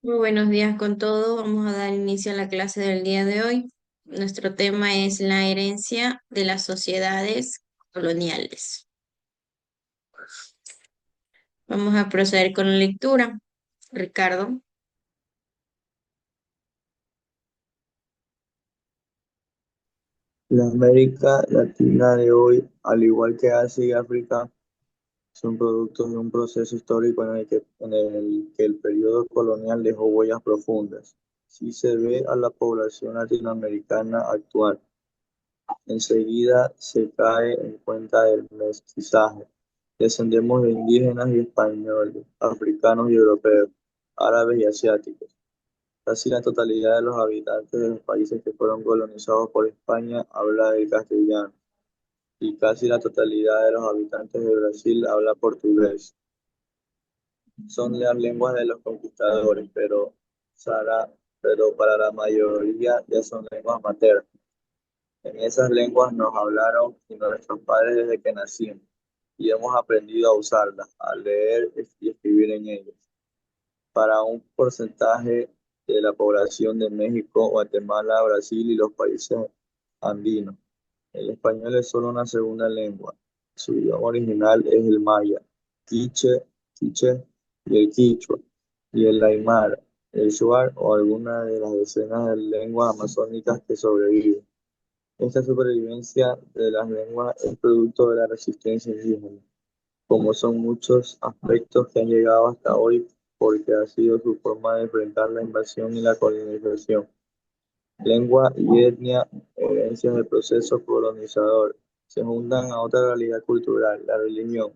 Muy buenos días con todos. Vamos a dar inicio a la clase del día de hoy. Nuestro tema es la herencia de las sociedades coloniales. Vamos a proceder con la lectura. Ricardo. La América Latina de hoy, al igual que Asia y África, son productos de un proceso histórico en el que el periodo colonial dejó huellas profundas. Si se ve a la población latinoamericana actual, enseguida se cae en cuenta del mestizaje. Descendemos de indígenas y españoles, africanos y europeos, árabes y asiáticos. Casi la totalidad de los habitantes de los países que fueron colonizados por España habla el castellano y casi la totalidad de los habitantes de Brasil habla portugués. Son las lenguas de los conquistadores, Sara- pero para la mayoría ya son lenguas maternas. En esas lenguas nos hablaron y nuestros padres desde que nacimos y hemos aprendido a usarlas, a leer y escribir en ellas. Para un porcentaje de la población de México, Guatemala, Brasil y los países andinos, el español es solo una segunda lengua. Su idioma original es el maya, quiche y el quichua, y el aymara, el shuar o alguna de las decenas de lenguas amazónicas que sobreviven. Esta supervivencia de las lenguas es producto de la resistencia indígena, como son muchos aspectos que han llegado hasta hoy porque ha sido su forma de enfrentar la invasión y la colonización. Lengua y etnia, herencias del proceso colonizador, se juntan a otra realidad cultural, la religión.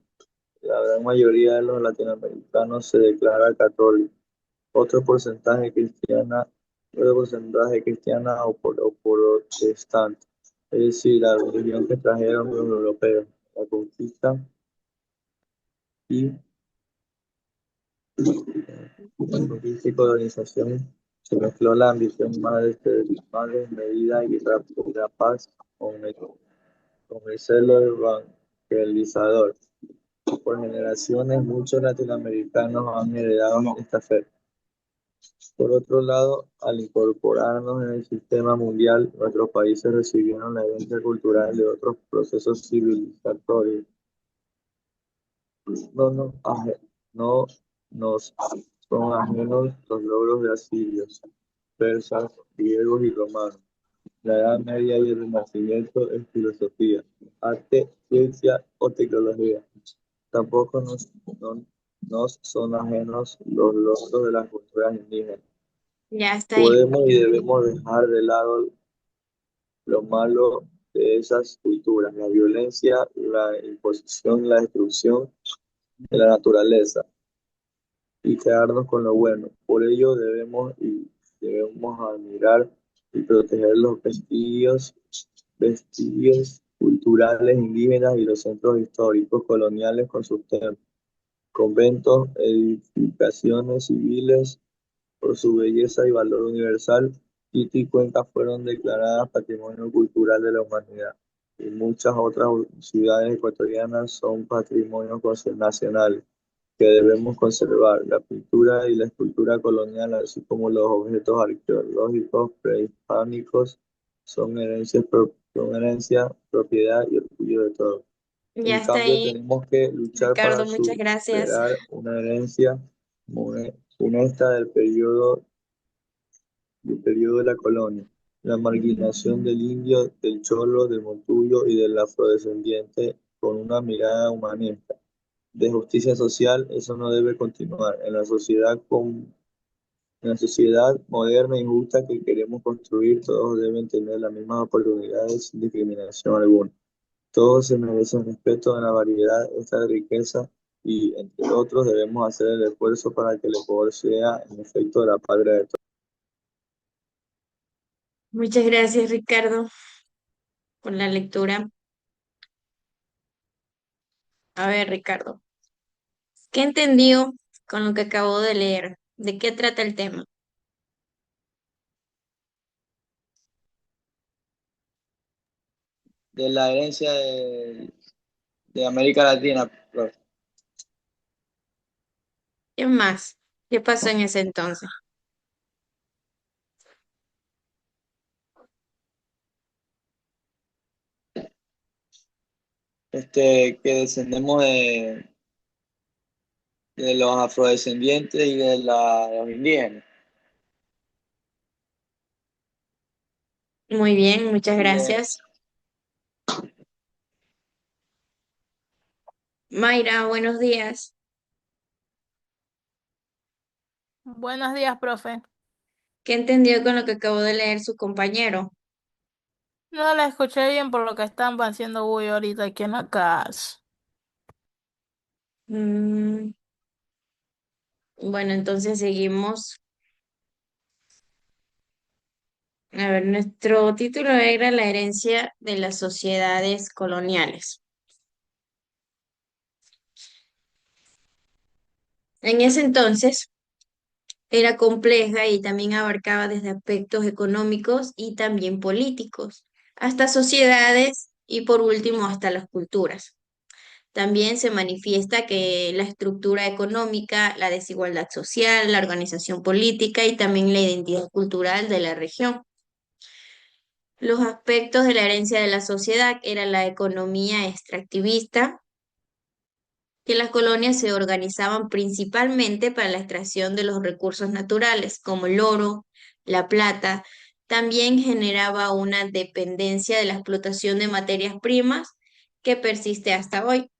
La gran mayoría de los latinoamericanos se declara católico, otro porcentaje cristiana, o protestante, es decir, la religión que trajeron los europeos, la conquista y conquista y colonización. Se mezcló la ambición más desmedida y rapaz con el celo evangelizador. Por generaciones, muchos latinoamericanos han heredado esta fe. Por otro lado, al incorporarnos en el sistema mundial, nuestros países recibieron la herencia cultural de otros procesos civilizatorios. No nos, no nos son ajenos los logros de asirios, persas, griegos y romanos. La Edad Media y el Renacimiento en filosofía, arte, ciencia o tecnología. Tampoco no- nos son ajenos los logros de las culturas indígenas. Ya está ahí. Podemos y debemos dejar de lado lo malo de esas culturas, la violencia, la imposición, la destrucción de la naturaleza y quedarnos con lo bueno. Por ello debemos admirar y proteger los vestigios culturales indígenas y los centros históricos coloniales con sus templos, conventos, edificaciones civiles. Por su belleza y valor universal, Quito y Cuenca fueron declaradas Patrimonio Cultural de la Humanidad, y muchas otras ciudades ecuatorianas son patrimonios nacionales que debemos conservar. La pintura y la escultura colonial, así como los objetos arqueológicos prehispánicos, son herencia, propiedad y orgullo de todos. Ya En está cambio, ahí, tenemos que luchar Ricardo. para Muchas gracias. superar una herencia funesta del periodo de la colonia, la marginación del indio, del cholo, del montuyo y del afrodescendiente con una mirada humanista. De justicia social, eso no debe continuar. En la sociedad moderna y justa que queremos construir, todos deben tener las mismas oportunidades sin discriminación alguna. Todos se merecen respeto en la variedad, esta riqueza y, entre otros, debemos hacer el esfuerzo para que el Ecuador sea, en efecto, la patria de todos. Muchas gracias, Ricardo, por la lectura. A ver, Ricardo, ¿qué entendió con lo que acabo de leer? ¿De qué trata el tema? De la herencia de América Latina, profe. ¿Qué más? ¿Qué pasó en ese entonces? que descendemos de los afrodescendientes y de los indígenas. Muy bien, muchas Y de, gracias. Mayra, buenos días. Buenos días, profe. ¿Qué entendió con lo que acabó de leer su compañero? No la escuché bien por lo que están haciendo bulla ahorita aquí en la casa. Mm, bueno, entonces seguimos. A ver, nuestro título era la herencia de las sociedades coloniales. En ese entonces era compleja y también abarcaba desde aspectos económicos y también políticos, hasta sociedades y por último hasta las culturas. También se manifiesta que la estructura económica, la desigualdad social, la organización política y también la identidad cultural de la región. Los aspectos de la herencia de la sociedad era la economía extractivista, que las colonias se organizaban principalmente para la extracción de los recursos naturales, como el oro, la plata. También generaba una dependencia de la explotación de materias primas que persiste hasta hoy.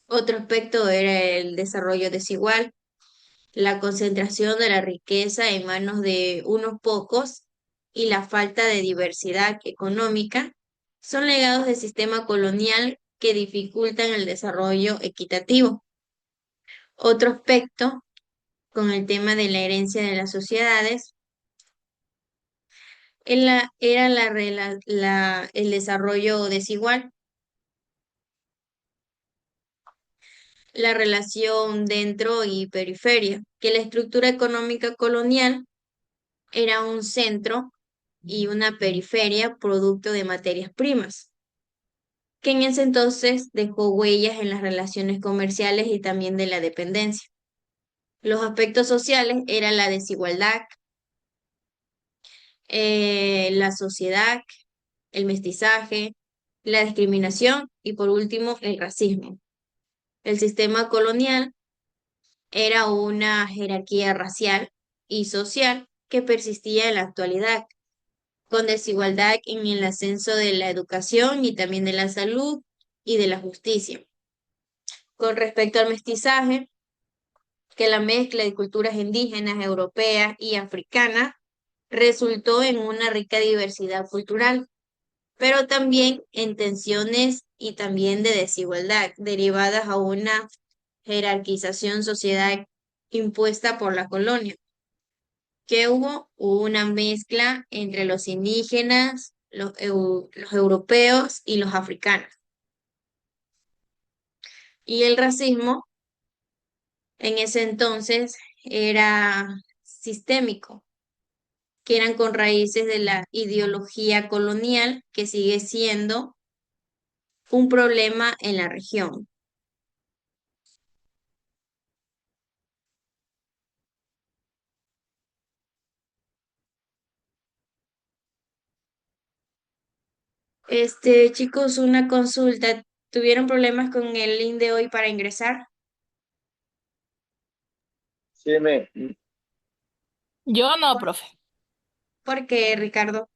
Otro aspecto era el desarrollo desigual, la concentración de la riqueza en manos de unos pocos y la falta de diversidad económica son legados del sistema colonial que dificultan el desarrollo equitativo. Otro aspecto con el tema de la herencia de las sociedades era el desarrollo desigual, la relación dentro y periferia, que la estructura económica colonial era un centro y una periferia producto de materias primas, que en ese entonces dejó huellas en las relaciones comerciales y también de la dependencia. Los aspectos sociales eran la desigualdad, la sociedad, el mestizaje, la discriminación y por último el racismo. El sistema colonial era una jerarquía racial y social que persistía en la actualidad, con desigualdad en el ascenso de la educación y también de la salud y de la justicia. Con respecto al mestizaje, que la mezcla de culturas indígenas, europeas y africanas resultó en una rica diversidad cultural, pero también en tensiones y también de desigualdad derivadas a una jerarquización social impuesta por la colonia, que hubo una mezcla entre los indígenas, los europeos y los africanos. Y el racismo en ese entonces era sistémico, que eran con raíces de la ideología colonial que sigue siendo un problema en la región. Chicos, una consulta. ¿Tuvieron problemas con el link de hoy para ingresar? sí, Yo no, profe. ¿Por qué, Ricardo?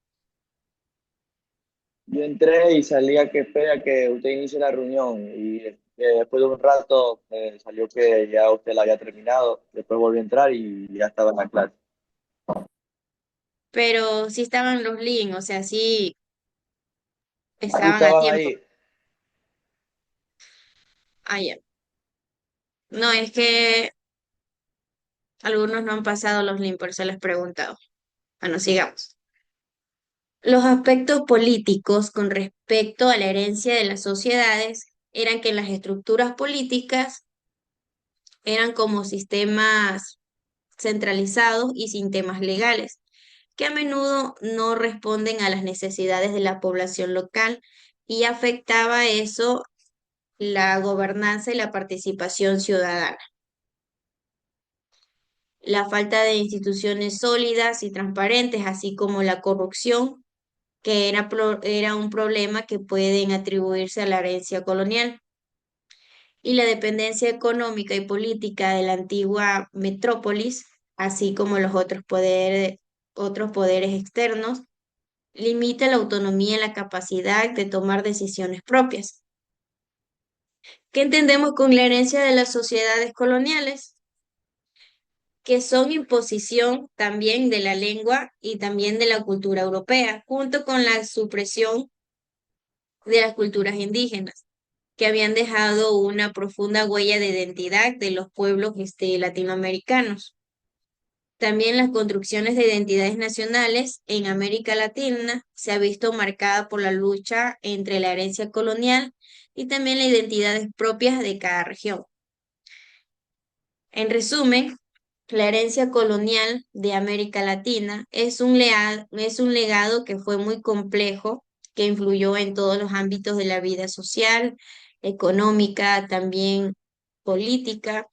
yo entré y salía que espera que usted inicie la reunión y después de un rato salió que ya usted la había terminado, después volví a entrar y ya estaba en la clase. Pero sí estaban los links, o sea, sí Sí estaban a estaban tiempo. ahí. Ah, ya. No, es que algunos no han pasado los links, por eso les he preguntado. Bueno, sigamos. Los aspectos políticos con respecto a la herencia de las sociedades eran que las estructuras políticas eran como sistemas centralizados y sin temas legales, que a menudo no responden a las necesidades de la población local y afectaba eso la gobernanza y la participación ciudadana. La falta de instituciones sólidas y transparentes, así como la corrupción que era un problema que pueden atribuirse a la herencia colonial y la dependencia económica y política de la antigua metrópolis, así como los otros poderes externos, limita la autonomía y la capacidad de tomar decisiones propias. ¿Qué entendemos con la herencia de las sociedades coloniales? Que son imposición también de la lengua y también de la cultura europea, junto con la supresión de las culturas indígenas, que habían dejado una profunda huella de identidad de los pueblos latinoamericanos. También las construcciones de identidades nacionales en América Latina se ha visto marcada por la lucha entre la herencia colonial y también las identidades propias de cada región. En resumen, la herencia colonial de América Latina es un legado que fue muy complejo, que influyó en todos los ámbitos de la vida social, económica, también política,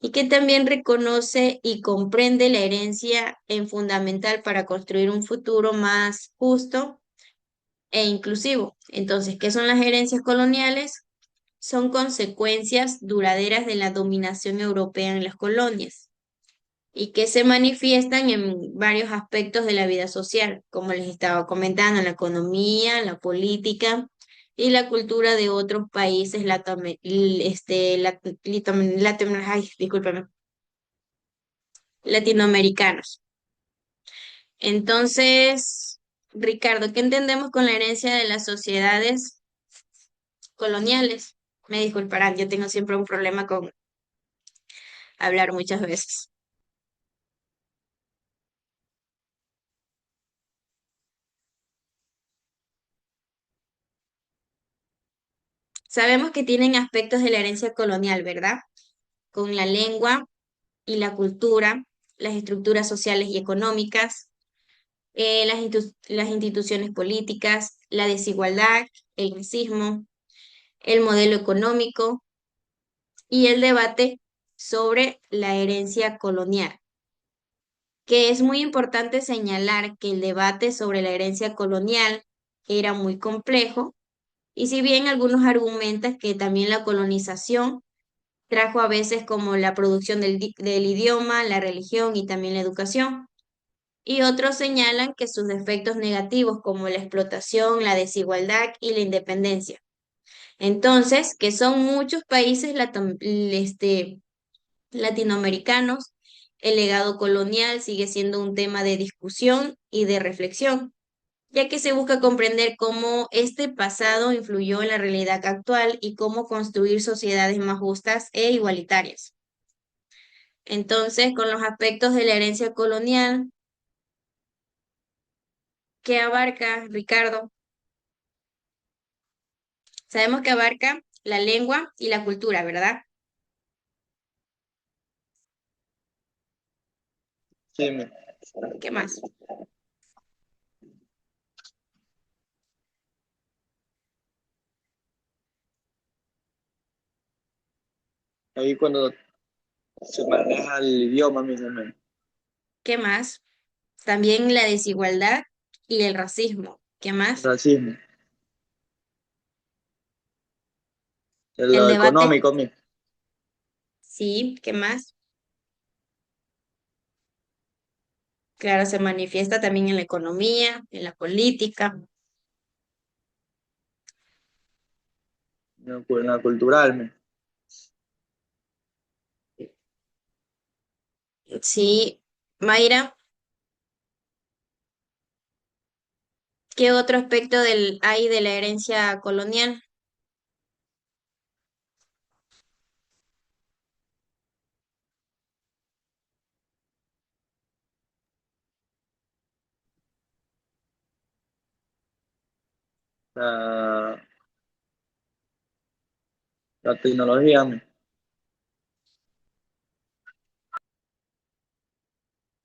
y que también reconoce y comprende la herencia en fundamental para construir un futuro más justo e inclusivo. Entonces, ¿qué son las herencias coloniales? Son consecuencias duraderas de la dominación europea en las colonias y que se manifiestan en varios aspectos de la vida social, como les estaba comentando, en la economía, la política y la cultura de otros países ay, discúlpame, latinoamericanos. Entonces, Ricardo, ¿qué entendemos con la herencia de las sociedades coloniales? Me disculparán, yo tengo siempre un problema con hablar muchas veces. Sabemos que tienen aspectos de la herencia colonial, ¿verdad? Con la lengua y la cultura, las estructuras sociales y económicas, las instituciones políticas, la desigualdad, el racismo, el modelo económico y el debate sobre la herencia colonial, que es muy importante señalar que el debate sobre la herencia colonial era muy complejo, y si bien algunos argumentan que también la colonización trajo a veces como la producción del idioma, la religión y también la educación, y otros señalan que sus defectos negativos como la explotación, la desigualdad y la independencia. Entonces, que son muchos países latinoamericanos, el legado colonial sigue siendo un tema de discusión y de reflexión, ya que se busca comprender cómo este pasado influyó en la realidad actual y cómo construir sociedades más justas e igualitarias. Entonces, con los aspectos de la herencia colonial, ¿qué abarca, Ricardo? Sabemos que abarca la lengua y la cultura, ¿verdad? Sí, ¿Qué más? ahí cuando se maneja el idioma mismo, ¿Qué más? También la desigualdad y el racismo. ¿Qué más? racismo, El lo debate, económico mismo. sí, ¿qué más? Claro, se manifiesta también en la economía, en la política. La cultural, Sí, Mayra, ¿qué otro aspecto hay de la herencia colonial? la, la tecnología,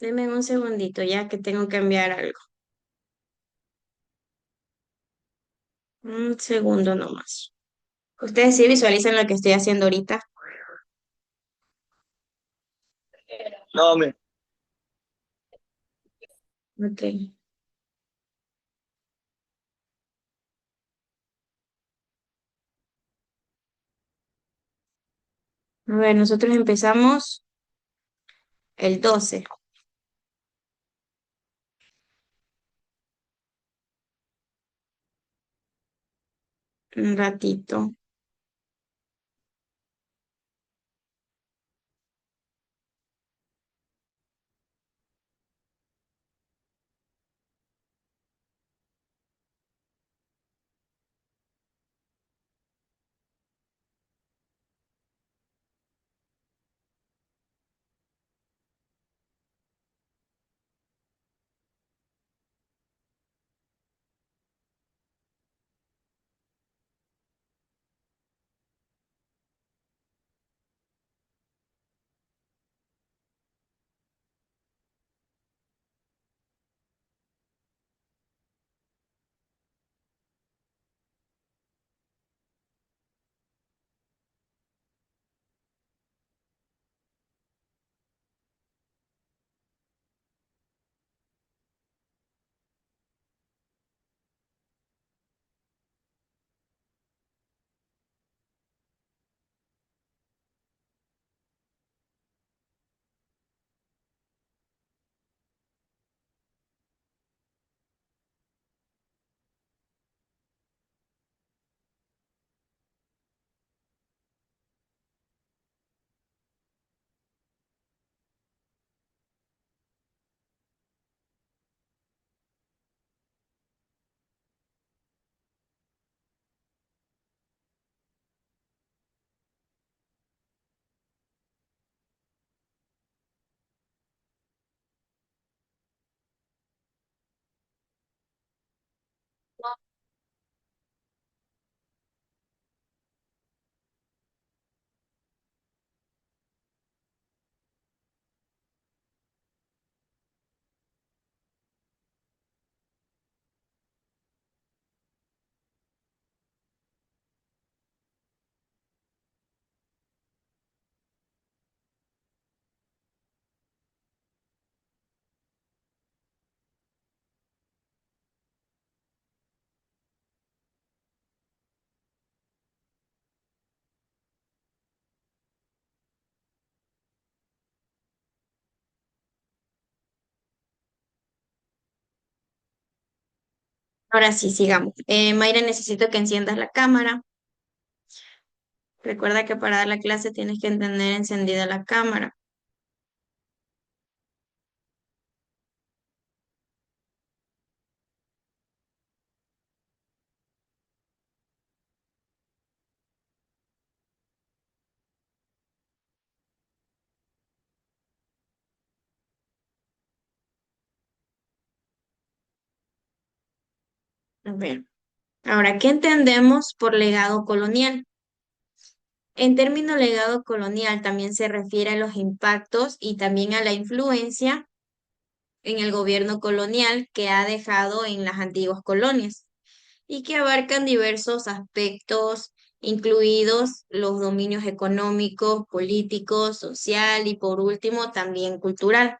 Denme un segundito ya que tengo que enviar algo. Un segundo nomás. Ustedes sí visualizan lo que estoy haciendo ahorita. no, Ok. A ver, nosotros empezamos el 12, un ratito. Ahora sí, sigamos. Mayra, necesito que enciendas la cámara. Recuerda que para dar la clase tienes que tener encendida la cámara. A ver. Ahora, ¿qué entendemos por legado colonial? En término legado colonial también se refiere a los impactos y también a la influencia en el gobierno colonial que ha dejado en las antiguas colonias y que abarcan diversos aspectos, incluidos los dominios económicos, políticos, social y por último también cultural.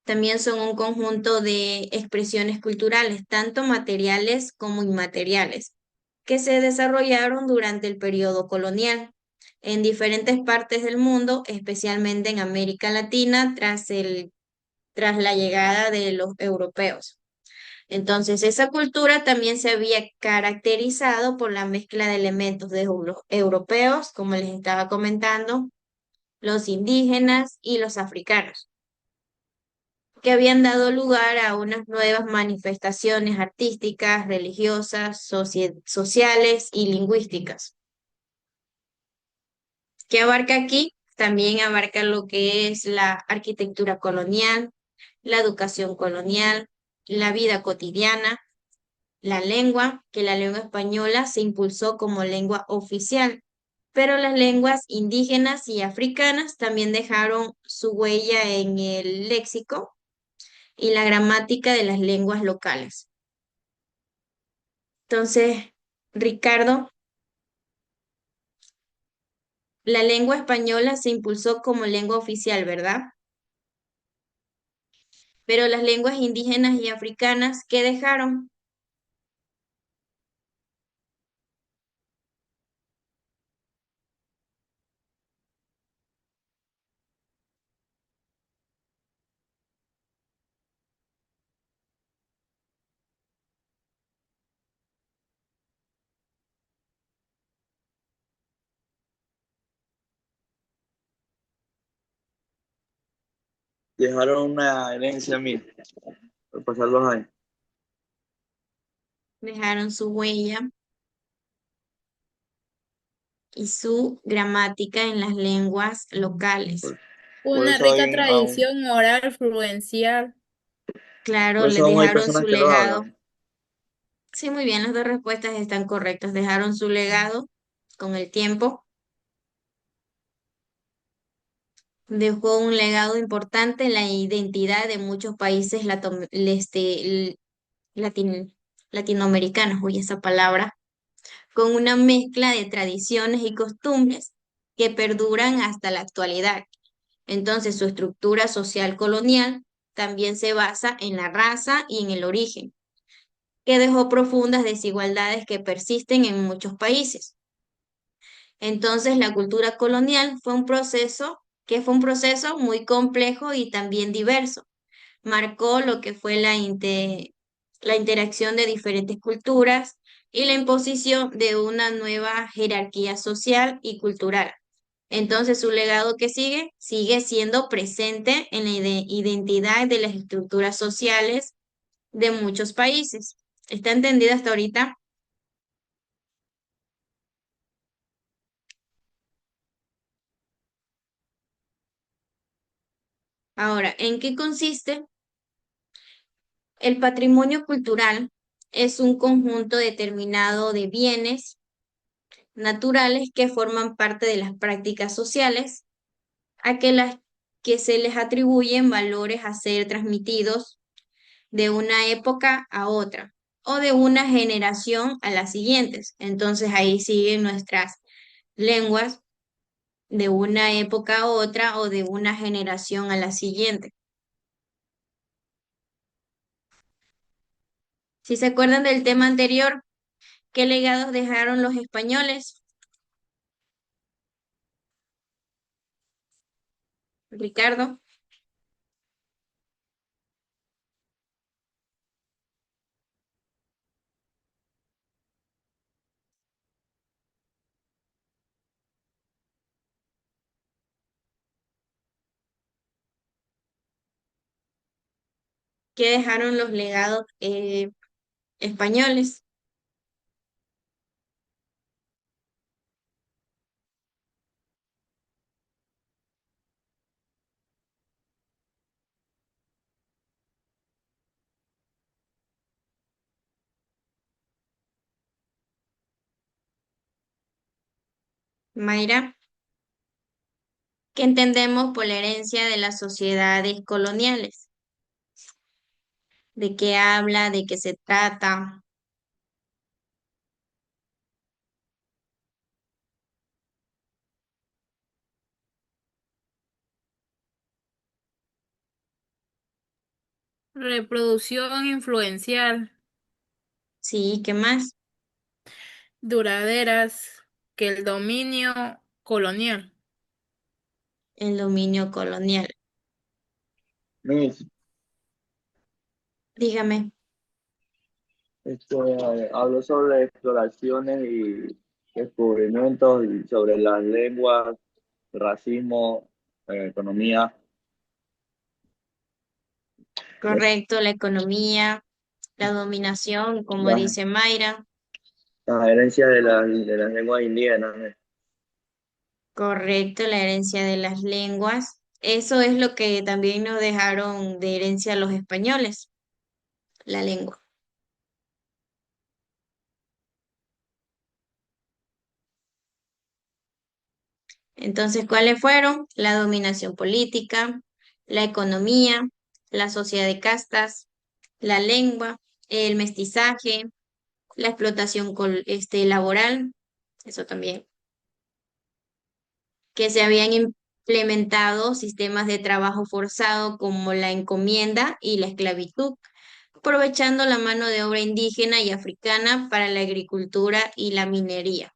También son un conjunto de expresiones culturales, tanto materiales como inmateriales, que se desarrollaron durante el periodo colonial en diferentes partes del mundo, especialmente en América Latina, tras la llegada de los europeos. Entonces, esa cultura también se había caracterizado por la mezcla de elementos de los europeos, como les estaba comentando, los indígenas y los africanos, que habían dado lugar a unas nuevas manifestaciones artísticas, religiosas, sociales y lingüísticas. ¿Qué abarca aquí? También abarca lo que es la arquitectura colonial, la educación colonial, la vida cotidiana, la lengua, que la lengua española se impulsó como lengua oficial, pero las lenguas indígenas y africanas también dejaron su huella en el léxico y la gramática de las lenguas locales. Entonces, Ricardo, la lengua española se impulsó como lengua oficial, ¿verdad? Pero las lenguas indígenas y africanas, ¿qué dejaron? dejaron una herencia a mí, por pasar los años. Dejaron su huella y su gramática en las lenguas locales. Por Una eso rica tradición oral fluencial. Claro, por eso les aún hay dejaron su personas que los legado. hablan. Sí, muy bien, las dos respuestas están correctas. Dejaron su legado con el tiempo. Dejó un legado importante en la identidad de muchos países latin- latinoamericanos, uy, esa palabra, con una mezcla de tradiciones y costumbres que perduran hasta la actualidad. Entonces, su estructura social colonial también se basa en la raza y en el origen, que dejó profundas desigualdades que persisten en muchos países. Entonces, la cultura colonial fue un proceso muy complejo y también diverso. Marcó lo que fue la interacción de diferentes culturas y la imposición de una nueva jerarquía social y cultural. Entonces, su legado que sigue siendo presente en la identidad de las estructuras sociales de muchos países. ¿Está entendida hasta ahorita? Ahora, ¿en qué consiste? El patrimonio cultural es un conjunto determinado de bienes naturales que forman parte de las prácticas sociales, las que se les atribuyen valores a ser transmitidos de una época a otra o de una generación a las siguientes. Entonces ahí siguen nuestras lenguas de una época a otra o de una generación a la siguiente. Si se acuerdan del tema anterior, ¿qué legados dejaron los españoles? Ricardo, ¿qué dejaron los legados españoles? Mayra, ¿qué entendemos por la herencia de las sociedades coloniales? ¿De qué habla? ¿De qué se trata? Reproducción influencial. Sí, ¿qué más? Duraderas. Que el dominio colonial. El dominio colonial. Miss, Dígame. habló sobre exploraciones y descubrimientos y sobre las lenguas, racismo, economía, Correcto, la economía, la dominación, como las, dice Mayra. las herencias de las lenguas indígenas. Correcto, la herencia de las lenguas. Eso es lo que también nos dejaron de herencia los españoles, la lengua. Entonces, ¿cuáles fueron? La dominación política, la economía, la sociedad de castas, la lengua, el mestizaje, la explotación laboral, eso también, que se habían implementado sistemas de trabajo forzado como la encomienda y la esclavitud, aprovechando la mano de obra indígena y africana para la agricultura y la minería.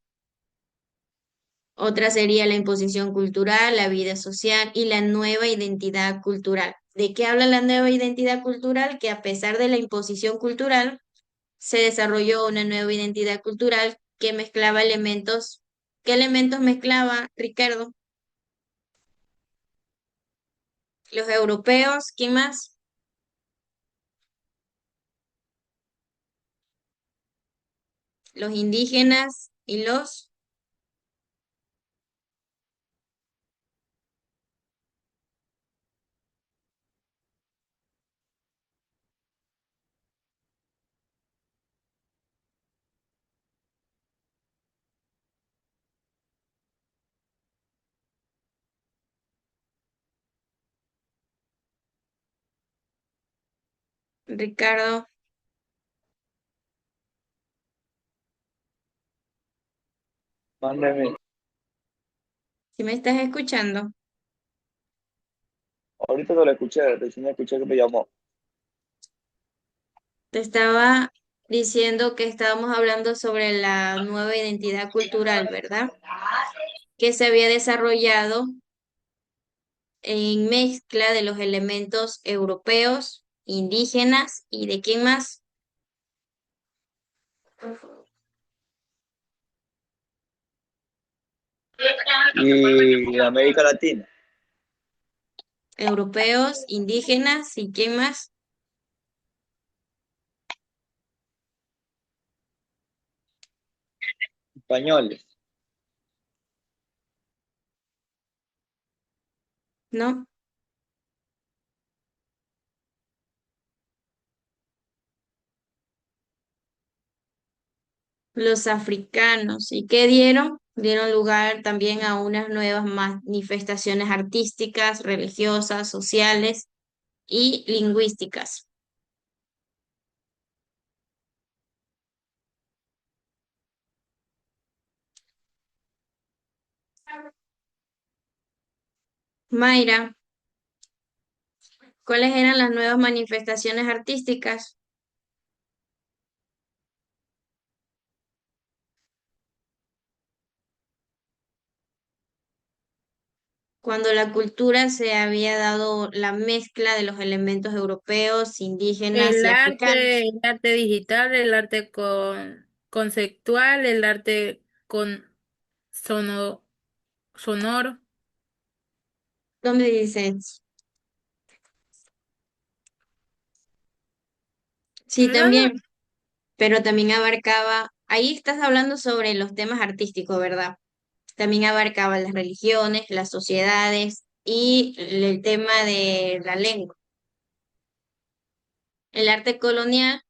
Otra sería la imposición cultural, la vida social y la nueva identidad cultural. ¿De qué habla la nueva identidad cultural? Que a pesar de la imposición cultural, se desarrolló una nueva identidad cultural que mezclaba elementos. ¿Qué elementos mezclaba, Ricardo? Los europeos, ¿quién más? Los indígenas y los... Ricardo, Mándeme. si me estás escuchando, Ahorita que lo escuché, recién escuché que me llamó. te estaba diciendo que estábamos hablando sobre la nueva identidad cultural, ¿verdad? Que se había desarrollado en mezcla de los elementos europeos, indígenas y de quién más, Y América Latina, europeos, indígenas y quién más, españoles, ¿no? Los africanos. ¿Y qué dieron? Dieron lugar también a unas nuevas manifestaciones artísticas, religiosas, sociales y lingüísticas. Mayra, ¿cuáles eran las nuevas manifestaciones artísticas? Cuando la cultura se había dado la mezcla de los elementos europeos, indígenas y africanos. El arte digital, el arte conceptual, el arte con sono, sonoro. ¿Dónde dices? Sí, No, no. también, pero también abarcaba, ahí estás hablando sobre los temas artísticos, ¿verdad? También abarcaba las religiones, las sociedades y el tema de la lengua. El arte colonial,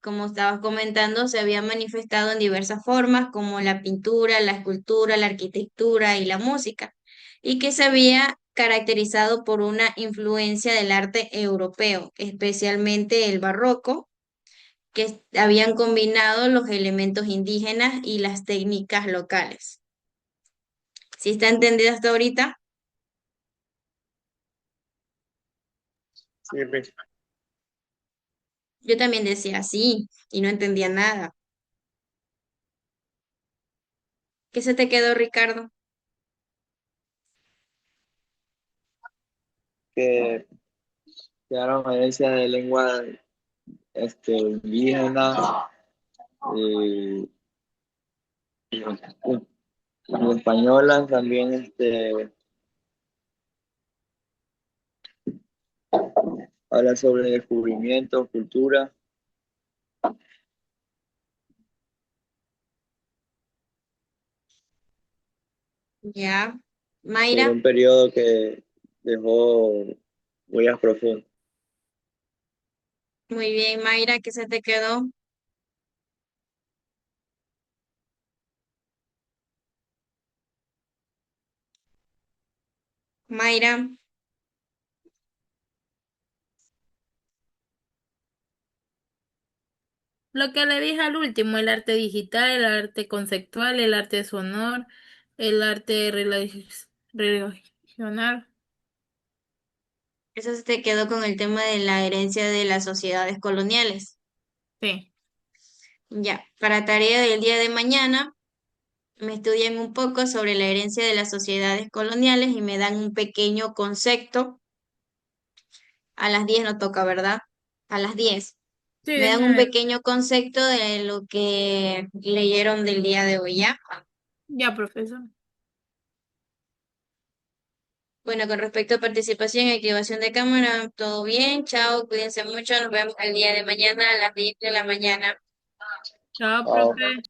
como estabas comentando, se había manifestado en diversas formas, como la pintura, la escultura, la arquitectura y la música, y que se había caracterizado por una influencia del arte europeo, especialmente el barroco, que habían combinado los elementos indígenas y las técnicas locales. ¿Sí está entendido hasta ahorita? sí, pues, Yo también decía así y no entendía nada. ¿Qué se te quedó, Ricardo? que quedaron herencia de lengua indígena y, y española, también habla sobre descubrimiento, cultura, Ya. sobre Mayra, un periodo que dejó huellas profundas. muy bien, Mayra, ¿qué se te quedó? Mayra, Lo que le dije al último, el arte digital, el arte conceptual, el arte sonoro, el arte religional. eso se te quedó con el tema de la herencia de las sociedades coloniales. Sí. Ya, para tarea del día de mañana, me estudian un poco sobre la herencia de las sociedades coloniales y me dan un pequeño concepto. A las 10 no toca, ¿verdad? A las 10. Sí, Me de dan una un vez. pequeño concepto de lo que leyeron del día de hoy, ¿ya? Ya, profesor. Bueno, con respecto a participación y activación de cámara, todo bien, chao, cuídense mucho, nos vemos el día de mañana a las 10 de la mañana. Chao, Chao. profe.